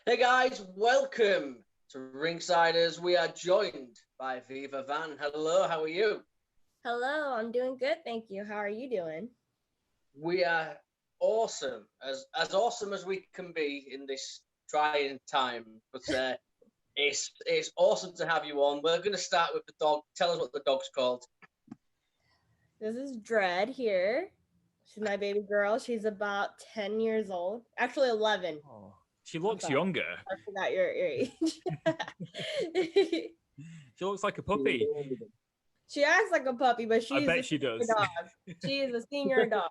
Hey guys, welcome to Ringsiders. We are joined by Viva Van. Hello, how are you? Hello, I'm doing good, thank you. How are you doing? We are awesome, as awesome as we can be in this trying time. But it's awesome to have you on. We're going to start with the dog. Tell us what the dog's called. This is Dread here. She's my baby girl. She's about 10 years old. Actually, 11. Oh, she looks younger. I forgot your age. She looks like a puppy. She acts like a puppy, but she's I bet she does. dog. She is a senior dog.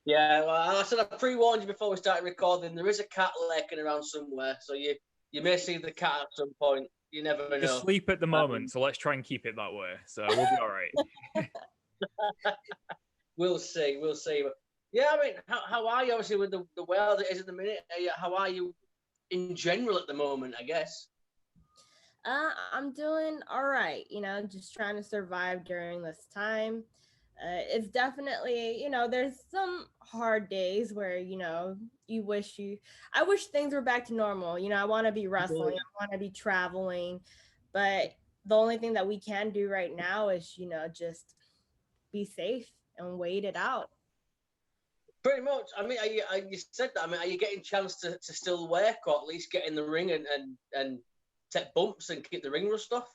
Yeah, well, I said I pre-warned you before we started recording. There is a cat lurking around somewhere, so you may see the cat at some point. You never know. She's asleep at the moment, so let's try and keep it that way. So we'll be all right. We'll see. But yeah, I mean, how are you? Obviously, with the world it is at the minute, how are you in general at the moment, I guess? I'm doing all right, just trying to survive during this time. It's definitely, there's some hard days where, I wish things were back to normal. I want to be wrestling, I want to be traveling, but the only thing that we can do right now is, just be safe and wait it out. Pretty much. I mean, you said that. I mean, are you getting a chance to still work or at least get in the ring and take bumps and keep the ring rust off?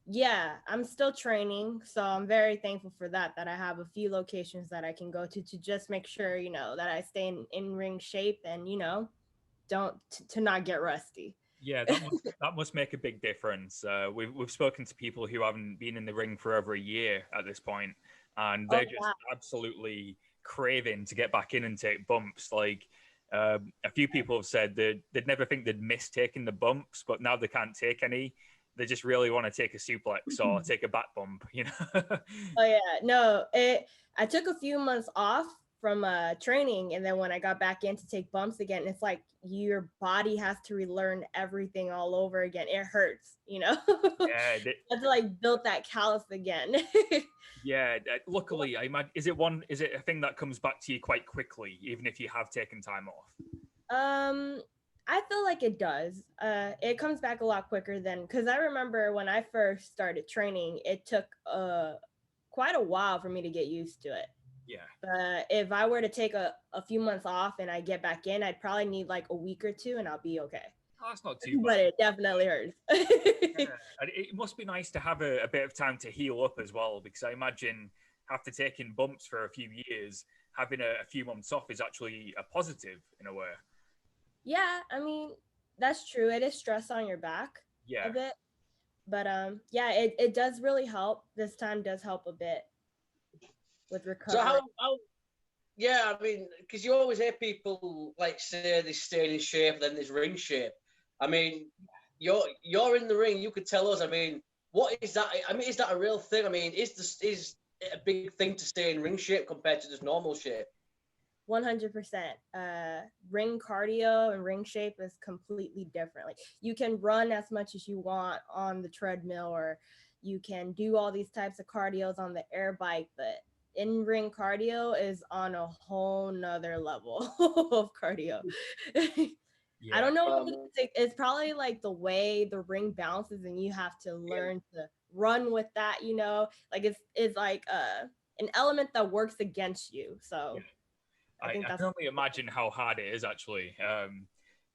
Yeah, I'm still training, so I'm very thankful for that I have a few locations that I can go to just make sure, that I stay in ring shape and, to not get rusty. Yeah, that must make a big difference. We've spoken to people who haven't been in the ring for over a year at this point, and they're absolutely craving to get back in and take bumps. Like a few people have said that they'd never think they'd miss taking the bumps, but now they can't take any. They just really want to take a suplex or take a back bump, Oh yeah, no, I took a few months off from training, and then when I got back in to take bumps again, it's like your body has to relearn everything all over again. It hurts, Yeah, I have to like build that callus again. Yeah, luckily, I imagine, is it a thing that comes back to you quite quickly, even if you have taken time off? I feel like it does. It comes back a lot quicker because I remember when I first started training, it took quite a while for me to get used to it. Yeah. But if I were to take a few months off and I get back in, I'd probably need like a week or two and I'll be okay. Oh, that's not too bad. But it definitely hurts. Yeah. It must be nice to have a bit of time to heal up as well, because I imagine after taking bumps for a few years, having a few months off is actually a positive in a way. Yeah, I mean, that's true. It is stress on your back a bit. But yeah, it does really help. This time does help a bit with recovery. So how yeah, I mean, because you always hear people like say they stay in shape, then there's ring shape. I mean, you're in the ring. You could tell us. I mean, what is that? I mean, is that a real thing? I mean, is it a big thing to stay in ring shape compared to just normal shape? 100%. Ring cardio and ring shape is completely different. Like you can run as much as you want on the treadmill, or you can do all these types of cardios on the air bike, but in-ring cardio is on a whole nother level of cardio. Yeah. I don't know what it's probably like the way the ring bounces and you have to learn to run with that, like it's like an element that works against you. So I can only imagine how hard it is actually.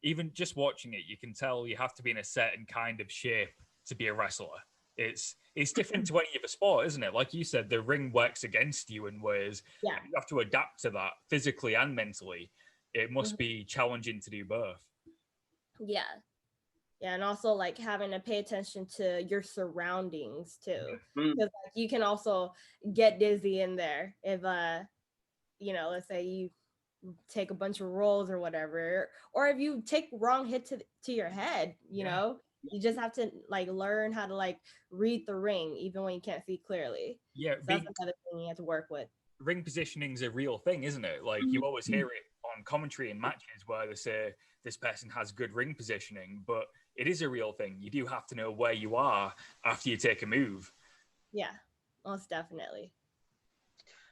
Even just watching it, you can tell you have to be in a certain kind of shape to be a wrestler. It's different to any other sport, isn't it? Like you said, the ring works against you in ways. Yeah. You have to adapt to that physically and mentally. It must be challenging to do both. Yeah. Yeah, and also like having to pay attention to your surroundings too. Because like, you can also get dizzy in there if let's say you take a bunch of rolls or whatever, or if you take wrong hit to your head, you just have to like learn how to like read the ring even when you can't see clearly. Yeah, so that's another thing you have to work with. Ring positioning is a real thing, isn't it? Like you always hear it on commentary in matches where they say this person has good ring positioning, but it is a real thing. You do have to know where you are after you take a move. Yeah, most definitely.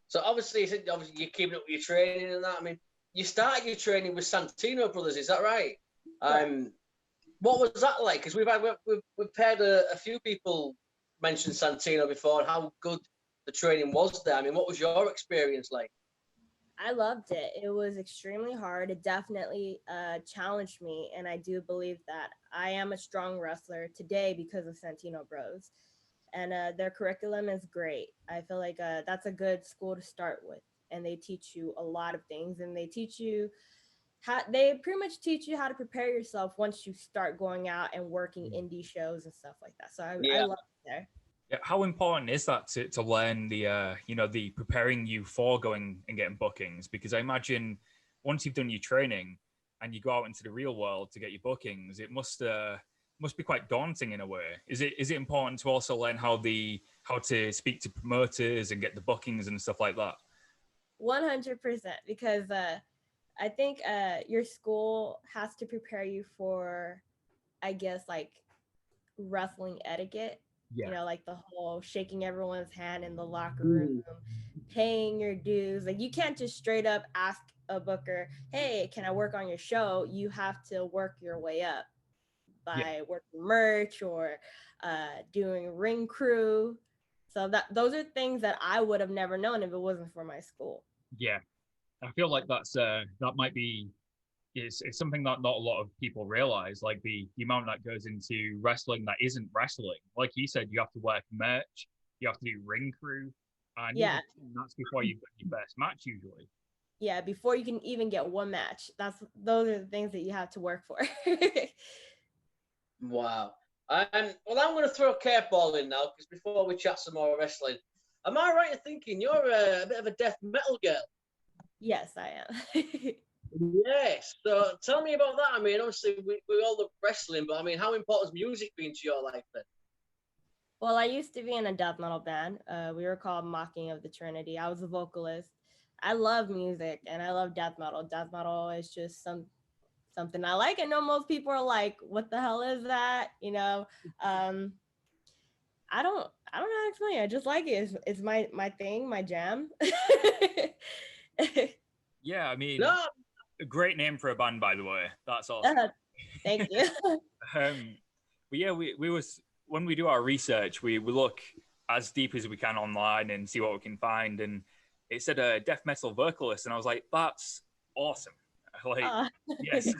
So obviously you're keeping up with your training and that. I mean, you started your training with Santino Brothers, is that right? What was that like? Because we've heard a few people mention Santino before and how good the training was there. I mean, what was your experience like? I loved it. It was extremely hard. It definitely challenged me, and I do believe that I am a strong wrestler today because of Santino Bros. And their curriculum is great. I feel like that's a good school to start with, and they teach you a lot of things, and they teach you they pretty much teach you how to prepare yourself once you start going out and working indie shows and stuff like that. So I love it there. Yeah, how important is that to learn the the preparing you for going and getting bookings? Because I imagine once you've done your training and you go out into the real world to get your bookings, it must be quite daunting in a way. Is it important to also learn how to speak to promoters and get the bookings and stuff like that? 100%, because I think your school has to prepare you for, I guess, like wrestling etiquette. Yeah. You know, like the whole shaking everyone's hand in the locker room, paying your dues. Like you can't just straight up ask a booker, hey, can I work on your show? You have to work your way up by working merch or doing ring crew. So those are things that I would have never known if it wasn't for my school. Yeah. I feel like that might be it's something that not a lot of people realize, like the amount that goes into wrestling that isn't wrestling. Like you said, you have to work merch, you have to do ring crew, and that's before you've got your first match usually. Yeah, before you can even get one match. Those are the things that you have to work for. Wow. Well, I'm going to throw a curveball in now, because before we chat some more wrestling, am I right in thinking you're a bit of a death metal girl? Yes, I am. Yes. So tell me about that. I mean, obviously, we all love wrestling, but I mean, how important has music been to your life then? Well, I used to be in a death metal band. We were called Mocking of the Trinity. I was a vocalist. I love music and I love death metal. Death metal is just something I like. I know most people are like, what the hell is that? You know, I don't know how to explain it. I just like it. It's my thing, my jam. Yeah, I mean, a great name for a band, by the way. That's awesome. Thank you. But yeah, we was when we do our research, we look as deep as we can online and see what we can find. And it said a death metal vocalist, and I was like, that's awesome. Like, yes.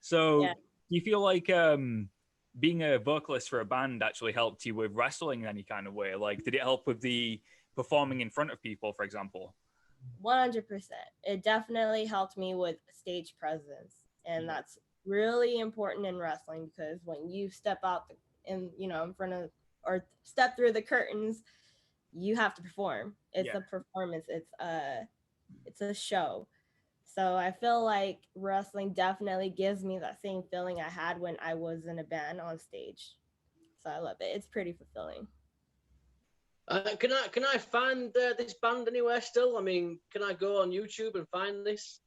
So, do you feel like being a vocalist for a band actually helped you with wrestling in any kind of way? Like, did it help with the performing in front of people, for example? 100%. It definitely helped me with stage presence, and that's really important in wrestling, because when you step out in front of or step through the curtains, you have to perform. It's a performance. It's a show. So I feel like wrestling definitely gives me that same feeling I had when I was in a band on stage. So I love it. It's pretty fulfilling. Can I find this band anywhere still? I mean, can I go on YouTube and find this?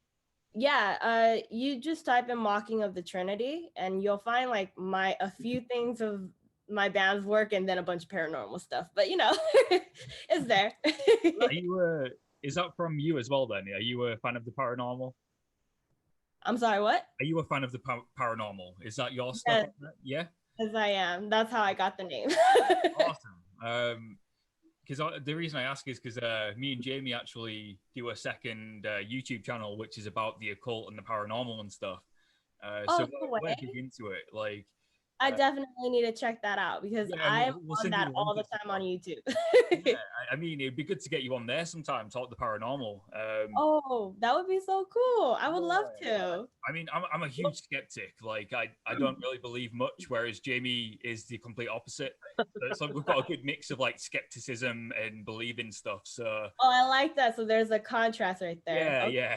Yeah, you just type in Mocking of the Trinity and you'll find like a few things of my band's work and then a bunch of paranormal stuff. But it's there. Is that from you as well then? Are you a fan of the paranormal? I'm sorry, what? Are you a fan of the paranormal? Is that your stuff? Yeah. Yes, I am. That's how I got the name. Awesome. Because the reason I ask is because me and Jamie actually do a second YouTube channel, which is about the occult and the paranormal and stuff. So we're big into it. Like, I definitely need to check that out, because I'm on that all the time on YouTube. Yeah, I mean, it'd be good to get you on there sometime, talk the paranormal. That would be so cool. I would love to. I mean, I'm a huge skeptic. Like, I don't really believe much, whereas Jamie is the complete opposite. So it's like we've got a good mix of like skepticism and believing stuff. So I like that. So there's a contrast right there. Yeah.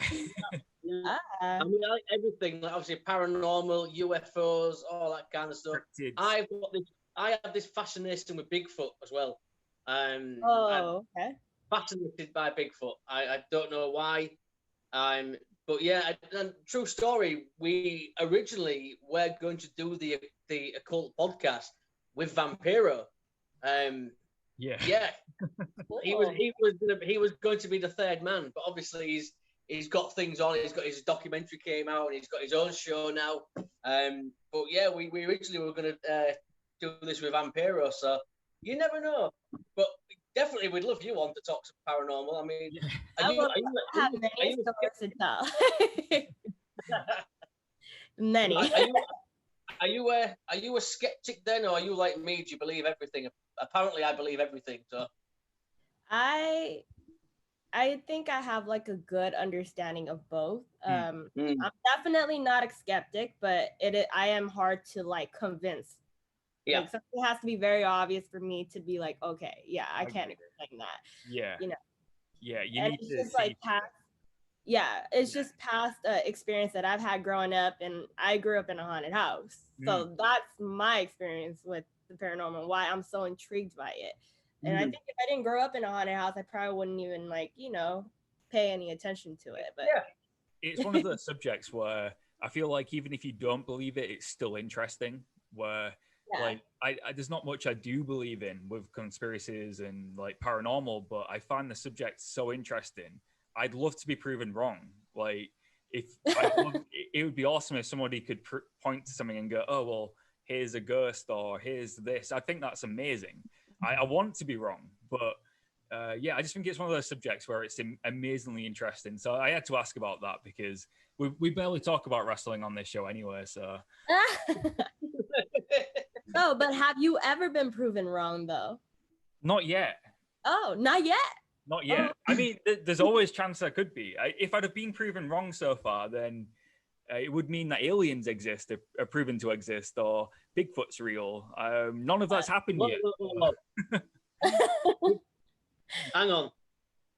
I mean, I like everything. Like obviously, paranormal, UFOs, all that kind of stuff. I have this fascination with Bigfoot as well. I'm fascinated by Bigfoot. I don't know why. But yeah, and true story. We originally were going to do the occult podcast with Vampiro. Yeah. He was going to be the third man, but obviously he's got things on. He's got his documentary came out, and he's got his own show now. But yeah, we originally were going to do this with Vampiro, so you never know. But definitely, we'd love you on to talk some paranormal. I mean, I have many stories to tell. Many. Are you a skeptic then, or are you like me? Do you believe everything? Apparently, I believe everything. So, I think I have like a good understanding of both. I'm definitely not a skeptic, but I am hard to like convince. Yeah, like, something has to be very obvious for me to be like, okay, yeah, I can't explain that. Yeah, you know. Yeah, you and need it's to just see. like past. Yeah, it's just past experience that I've had growing up, and I grew up in a haunted house, so that's my experience with the paranormal. Why I'm so intrigued by it, and I think if I didn't grow up in a haunted house, I probably wouldn't even pay any attention to it. But it's one of those subjects where I feel like even if you don't believe it, it's still interesting. Where like I there's not much I do believe in with conspiracies and like paranormal, but I find the subject so interesting. I'd love to be proven wrong. Like, it would be awesome if somebody could point to something and go, "Oh, well, here's a ghost," or "Here's this." I think that's amazing. I want to be wrong, but I just think it's one of those subjects where it's amazingly interesting. So I had to ask about that because we barely talk about wrestling on this show anyway. So. No, but have you ever been proven wrong though? Not yet. Oh, not yet. Not yet. Oh. I mean, there's always chance I could be. If I'd have been proven wrong so far, then it would mean that aliens exist, are proven to exist, or Bigfoot's real. None of that's happened yet. Hang on,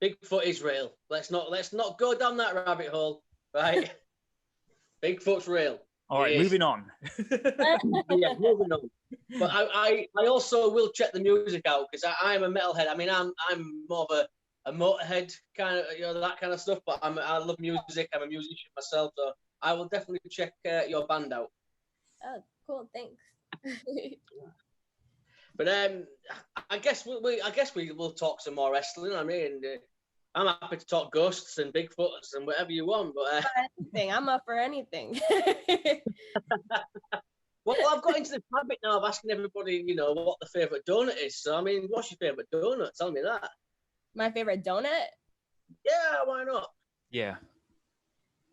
Bigfoot is real. Let's not go down that rabbit hole, right? Bigfoot's real. All right, moving on. Yeah, moving on. But I also will check the music out because I'm a metalhead. I mean, I'm more of a Motorhead kind of, that kind of stuff. But I love music. I'm a musician myself, so I will definitely check your band out. Oh, cool! Thanks. But I guess we will talk some more wrestling. I mean, I'm happy to talk ghosts and Bigfoots and whatever you want. But anything, I'm up for anything. Well, I've got into the habit now of asking everybody, what the favorite donut is. So, I mean, what's your favorite donut? Tell me that. My favorite donut? Yeah, why not? Yeah.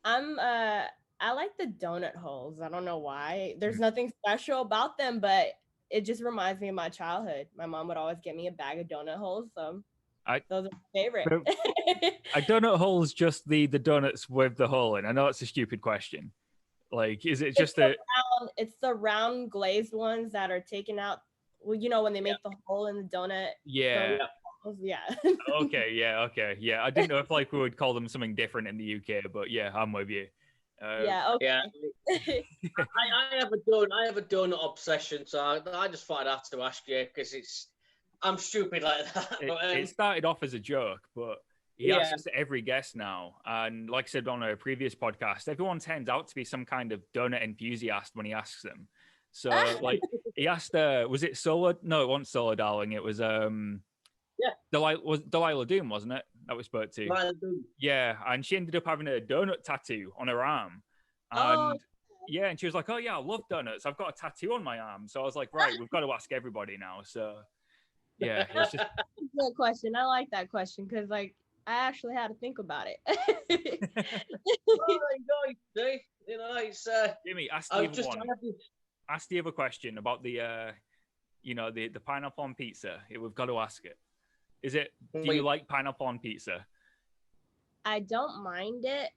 I like the donut holes. I don't know why. There's nothing special about them, but it just reminds me of my childhood. My mom would always get me a bag of donut holes, so those are my favorite. A donut hole is just the donuts with the hole in. I know it's a stupid question. Like, is it just it's the round glazed ones that are taken out? Well, when they make the hole in the donut. Yeah. Yeah. Okay. Yeah. I didn't know if we would call them something different in the UK, but yeah, I'm with you. Okay. Yeah. I have a donut obsession, so I just thought I'd have to ask you because I'm stupid like that. It started off as a joke, but he asks every guest now. And like I said on a previous podcast, everyone turns out to be some kind of donut enthusiast when he asks them. So he asked, was it Solar? No, it wasn't Solar Darling. It was Delilah Doom, wasn't it? That we spoke to. Delilah Doom. Yeah, and she ended up having a donut tattoo on her arm. And and she was like, "Oh yeah, I love donuts. I've got a tattoo on my arm." So I was like, "Right, we've got to ask everybody now." So yeah, it's just good question. I like that question because I actually had to think about it. It's Jimmy, ask the other question about the the pineapple on pizza. We've got to ask it. Do you like pineapple on pizza? I don't mind it,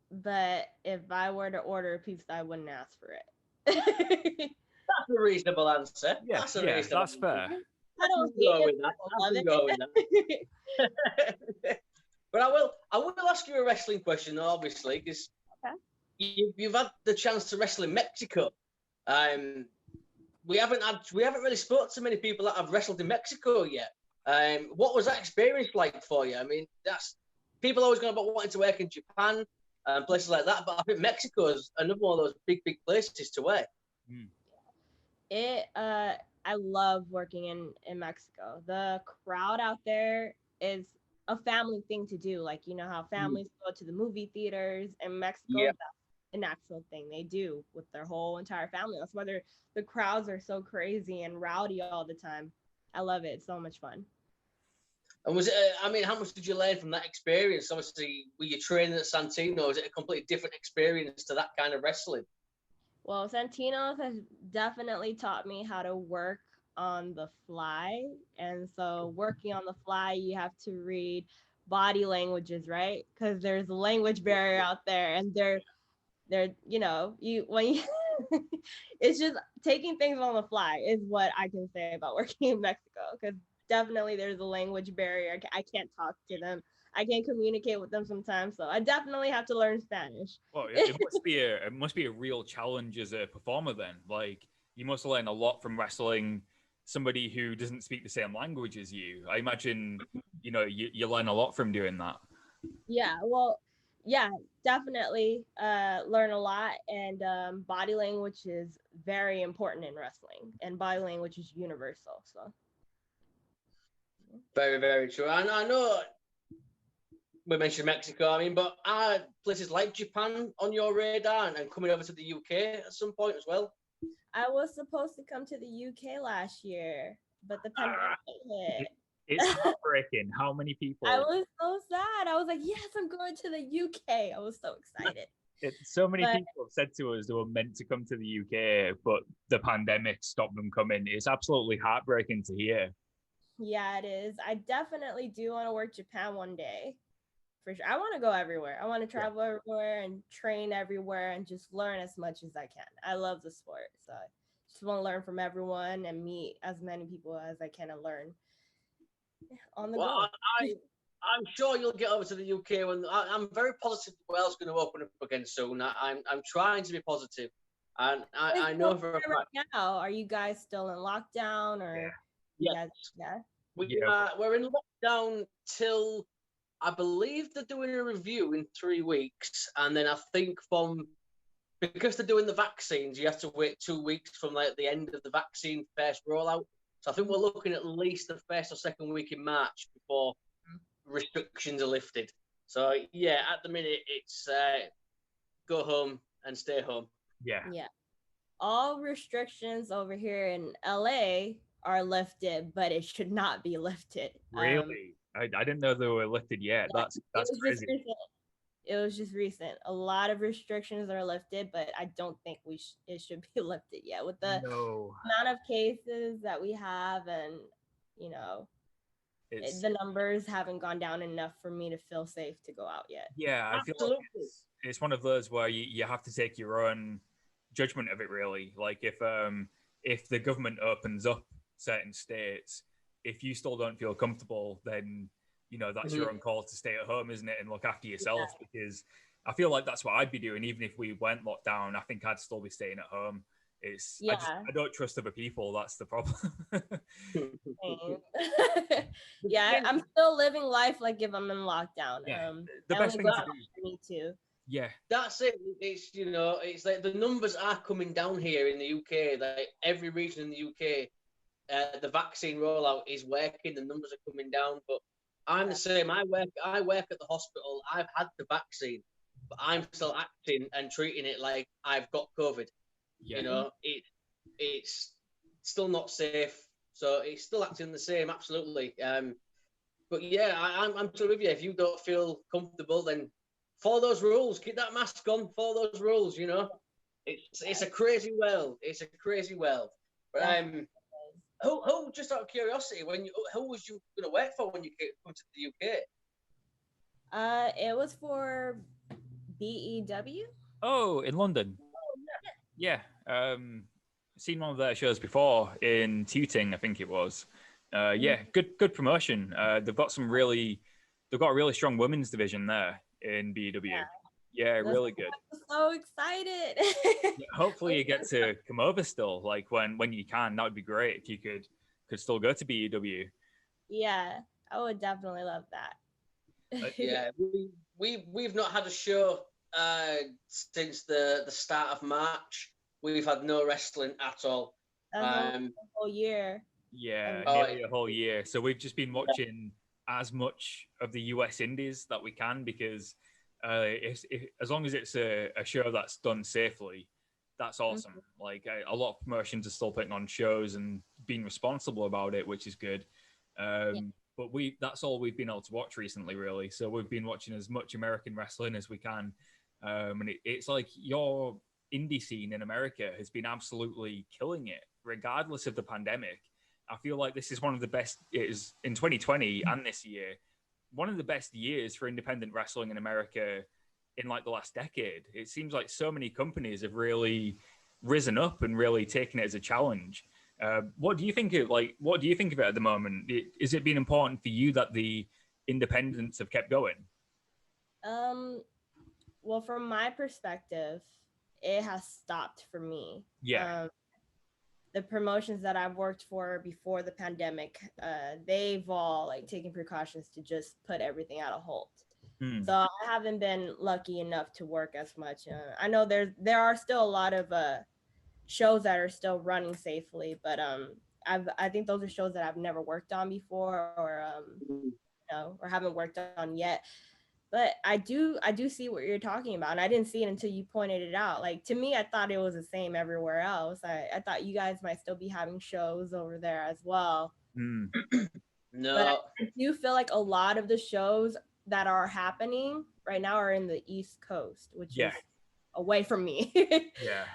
but if I were to order a pizza, I wouldn't ask for it. That's a reasonable answer. Yeah, that's fair. I don't go with that. But I will ask you a wrestling question, obviously, because you've had the chance to wrestle in Mexico. We haven't really spoken to many people that have wrestled in Mexico yet. What was that experience like for you? I mean, people always go about wanting to work in Japan and places like that, but I think Mexico is another one of those big places to work. I love working in Mexico. The crowd out there is a family thing to do. Like, you know how families go to the movie theaters in Mexico? Yeah. That's an actual thing they do with their whole entire family. That's why the crowds are so crazy and rowdy all the time. I love it. It's so much fun. And was it, I mean, how much did you learn from that experience? Obviously, were you training at Santino? Is it a completely different experience to that kind of wrestling? Well, Santino's has definitely taught me how to work on the fly. And so working on the fly, you have to read body languages, right? Because there's a language barrier out there, and they're you know, you when you it's just taking things on the fly is what I can say about working in Mexico, because definitely there's a language barrier. I can't talk to them. I can't communicate with them sometimes, so I definitely have to learn Spanish. Well, it must be a real challenge as a performer then. Like, you must learn a lot from wrestling somebody who doesn't speak the same language as you. I imagine, you know, you learn a lot from doing that. Yeah, well, yeah, definitely learn a lot, and body language is very important in wrestling, and body language is universal. So Very, very true. And I know we mentioned Mexico, I mean, but are places like Japan on your radar and coming over to the UK at some point as well? I was supposed to come to the UK last year, but the pandemic hit. It's heartbreaking how many people. I was so sad. I was like, yes, I'm going to the UK. I was so excited. So many people have said to us they were meant to come to the UK, but the pandemic stopped them coming. It's absolutely heartbreaking to hear. Yeah, it is. I definitely do want to work Japan one day. For sure. I want to go everywhere. I want to travel everywhere and train everywhere and just learn as much as I can. I love the sport. So I just want to learn from everyone and meet as many people as I can and learn on the go. I'm sure you'll get over to the UK when I'm very positive the world's going to open up again soon. I'm trying to be positive, and I know for a fact. Right now, are you guys still in lockdown or? Yeah. We're in lockdown till I believe they're doing a review in 3 weeks, and then I think because they're doing the vaccines, you have to wait 2 weeks from like the end of the vaccine first rollout. So I think we're looking at least the first or second week in March before restrictions are lifted. So yeah, at the minute it's go home and stay home. Yeah. All restrictions over here in LA are lifted, but it should not be lifted. Really? I didn't know they were lifted yet. Yeah, That's crazy. It was just recent. A lot of restrictions are lifted, but I don't think it should be lifted yet with the amount of cases that we have, and you know, the numbers haven't gone down enough for me to feel safe to go out yet. Yeah, I feel like it's one of those where you have to take your own judgment of it, really. Like if the government opens up certain states, if you still don't feel comfortable, then you know that's your own call to stay at home, isn't it, and look after yourself. Because I feel like that's what I'd be doing even if we weren't locked down. I think I'd still be staying at home. I don't trust other people. That's the problem. Yeah, I'm still living life like if I'm in lockdown. Yeah, the best thing to do. Me too. Yeah, that's it. It's it's like the numbers are coming down here in the UK. Like every region in the UK, the vaccine rollout is working. The numbers are coming down, but I'm the same. I work at the hospital. I've had the vaccine, but I'm still acting and treating it like I've got COVID. Yeah. You know, it's still not safe, so it's still acting the same. Absolutely. But yeah, I'm still with you. If you don't feel comfortable, then follow those rules. Keep that mask on. Follow those rules. You know, it's a crazy world. It's a crazy world. But who just out of curiosity, who was you going to work for when you come to the UK? It was for BEW. Oh, in London. Yeah, seen one of their shows before in Tooting, I think it was. Yeah, good promotion. They've got a really strong women's division there in BEW. Yeah, really good. I'm so excited. Hopefully you get to come over still, like when you can. That would be great if you could still go to BEW. Yeah, I would definitely love that. Yeah, we've not had a show since the start of March. We've had no wrestling at all. A whole year. Yeah, nearly a whole year. So we've just been watching as much of the US indies that we can, because as long as it's a show that's done safely, that's awesome. Mm-hmm. Like a lot of promotions are still putting on shows and being responsible about it, which is good. But that's all we've been able to watch recently, really. So we've been watching as much American wrestling as we can. And it's like your indie scene in America has been absolutely killing it, regardless of the pandemic. I feel like this is one of the best, it is in 2020 and this year, one of the best years for independent wrestling in America in like the last decade. It seems like so many companies have really risen up and really taken it as a challenge. What do you think of it at the moment? Is it been important for you that the independents have kept going? Well, from my perspective, it has stopped for me. Yeah. The promotions that I've worked for before the pandemic, they've all like taken precautions to just put everything at a halt. So I haven't been lucky enough to work as much. I know there are still a lot of shows that are still running safely, but I think those are shows that I've never worked on before, or or haven't worked on yet. But I do see what you're talking about, and I didn't see it until you pointed it out. Like, to me, I thought it was the same everywhere else. I thought you guys might still be having shows over there as well. No, but I do feel like a lot of the shows that are happening right now are in the East Coast, which is away from me. Yeah.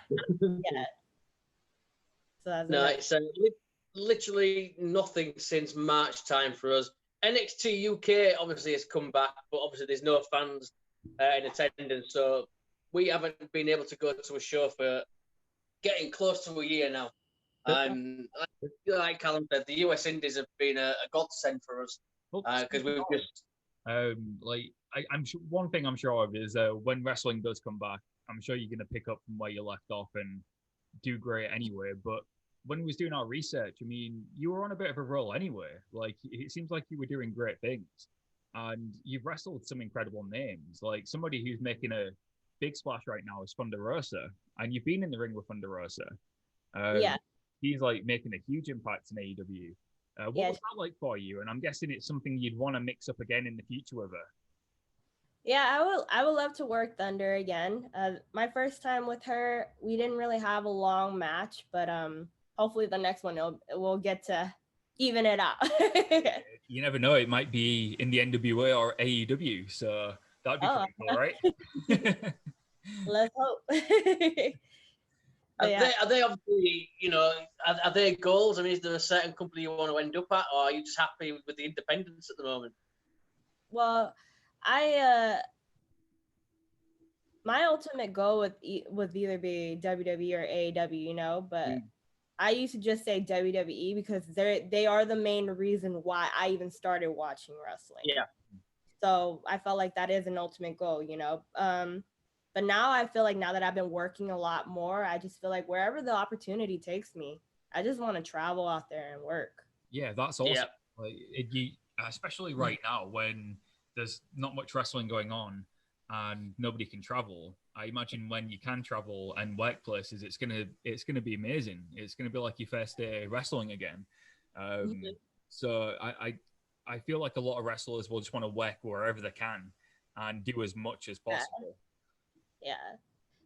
So that's it's literally nothing since March time for us. NXT UK obviously has come back, but obviously there's no fans in attendance, so we haven't been able to go to a show for getting close to a year now. Like Callum said, the US Indies have been a godsend for us because we've just I'm sure one thing I'm sure of is when wrestling does come back, I'm sure you're going to pick up from where you left off and do great anyway. But when we was doing our research, I mean, you were on a bit of a roll anyway. Like, it seems like you were doing great things, and you've wrestled some incredible names. Like, somebody who's making a big splash right now is Thunder Rosa, and you've been in the ring with Thunder Rosa. He's like making a huge impact in AEW. What was that like for you? And I'm guessing it's something you'd want to mix up again in the future with her. Yeah, I would love to work Thunder again. My first time with her, we didn't really have a long match, but hopefully the next one we'll get to even it out. You never know; it might be in the NWA or AEW, so that'd be pretty cool, right? Let's hope. Are they obviously, are they goals? I mean, is there a certain company you want to end up at, or are you just happy with the independents at the moment? Well, my ultimate goal would either be WWE or AEW, but I used to just say WWE because they are the main reason why I even started watching wrestling. Yeah. So I felt like that is an ultimate goal, But now I feel like now that I've been working a lot more, I just feel like wherever the opportunity takes me, I just want to travel out there and work. Yeah, that's awesome. Yeah. Like, especially right now when there's not much wrestling going on and nobody can travel. I imagine when you can travel and work places, it's gonna be amazing. It's gonna be like your first day wrestling again. So I feel like a lot of wrestlers will just want to work wherever they can and do as much as possible. Yeah.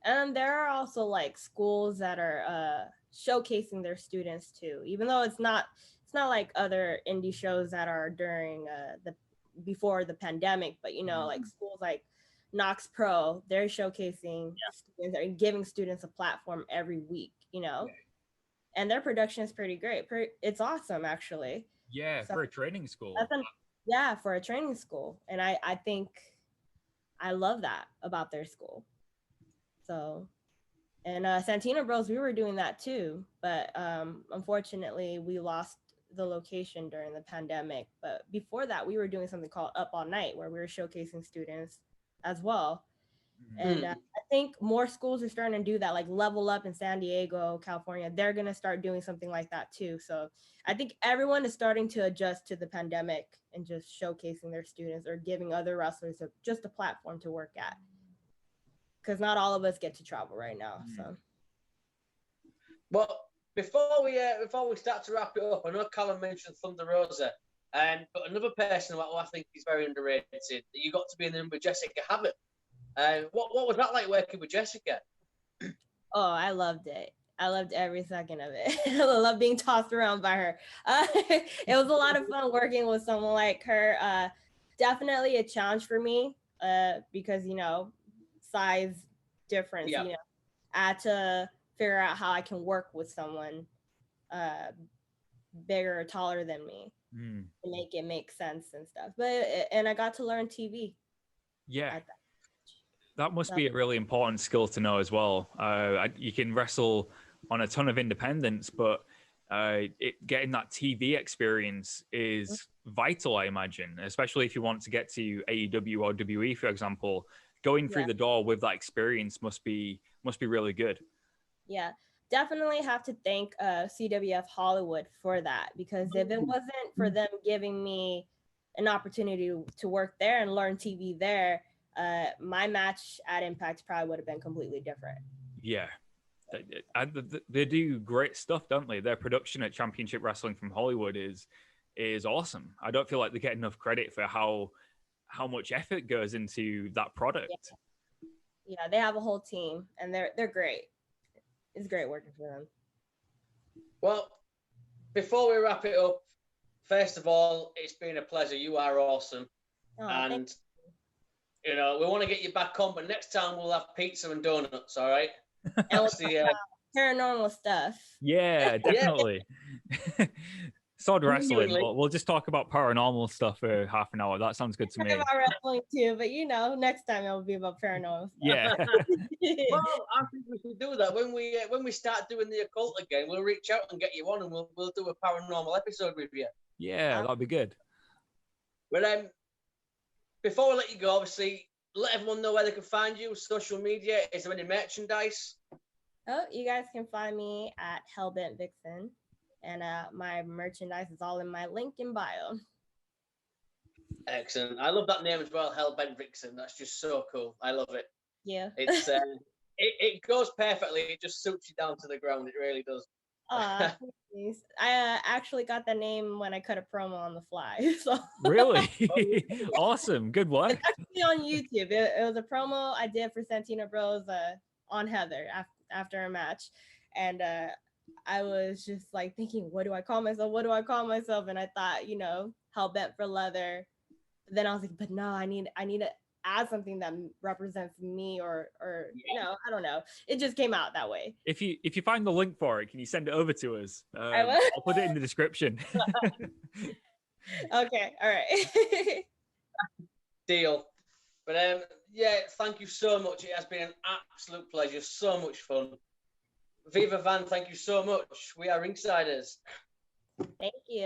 And there are also like schools that are showcasing their students too, even though it's not like other indie shows that are during before the pandemic, but like schools like Knox Pro, they're showcasing students and giving students a platform every week, and their production is pretty great. It's awesome, actually. Yeah, so, for a training school. For a training school. And I think I love that about their school. So, and Santino Bros, we were doing that too, but unfortunately we lost the location during the pandemic. But before that, we were doing something called Up All Night, where we were showcasing students as well. And I think more schools are starting to do that, like Level Up in San Diego, California. They're going to start doing something like that too. So I think everyone is starting to adjust to the pandemic and just showcasing their students or giving other wrestlers just a platform to work at. Because not all of us get to travel right now. So, well, before we start to wrap it up, I know Callum mentioned Thunder Rosa. But another person who I think is very underrated, you got to be in the room with Jessica Havoc. What was that like working with Jessica? Oh, I loved it. I loved every second of it. I love being tossed around by her. It was a lot of fun working with someone like her. Definitely a challenge for me because, size difference. Yeah. I had to figure out how I can work with someone bigger or taller than me to make it make sense and stuff. And I got to learn TV. Yeah. That must be a really important skill to know as well. You can wrestle on a ton of independents, but getting that TV experience is vital, I imagine, especially if you want to get to AEW or WWE, for example. Going through the door with that experience must be really good. Yeah, definitely have to thank CWF Hollywood for that, because if it wasn't for them giving me an opportunity to work there and learn TV there, my match at Impact probably would have been completely different. Yeah. They do great stuff, don't they? Their production at Championship Wrestling from Hollywood is awesome. I don't feel like they get enough credit for how much effort goes into that product. Yeah, they have a whole team, and they're great. It's great working for them. Well, before we wrap it up, first of all, it's been a pleasure. You are awesome. And we want to get you back on, but next time we'll have pizza and donuts, all right? And paranormal stuff. Yeah, definitely. Sod wrestling. We'll just talk about paranormal stuff for half an hour. That sounds good to me. About wrestling too, but next time it'll be about paranormal stuff. Yeah. Well, I think we should do that when we start doing the occult again. We'll reach out and get you on, and we'll do a paranormal episode with you. Yeah, that'd be good. But before I let you go, obviously, let everyone know where they can find you, social media. Is there any merchandise? Oh, you guys can find me at Hellbent Vixen, and my merchandise is all in my link in bio. Excellent. I love that name as well, Hellbent Vixen. That's just so cool. I love it. Yeah. It's it goes perfectly. It just suits you down to the ground. It really does. I actually got the name when I cut a promo on the fly. So really awesome, good work. It's actually on YouTube. It was a promo I did for Santino Bros on Heather after a match, and I was just like thinking, what do I call myself? And I thought, Hellbent for leather. Then I was like, but no, I need to add something that represents me, or I don't know. It just came out that way. If you find the link for it, can you send it over to us? I'll put it in the description. Okay, all right. Deal. But thank you so much. It has been an absolute pleasure. So much fun. Viva Van, thank you so much. We are Ringsiders. Thank you.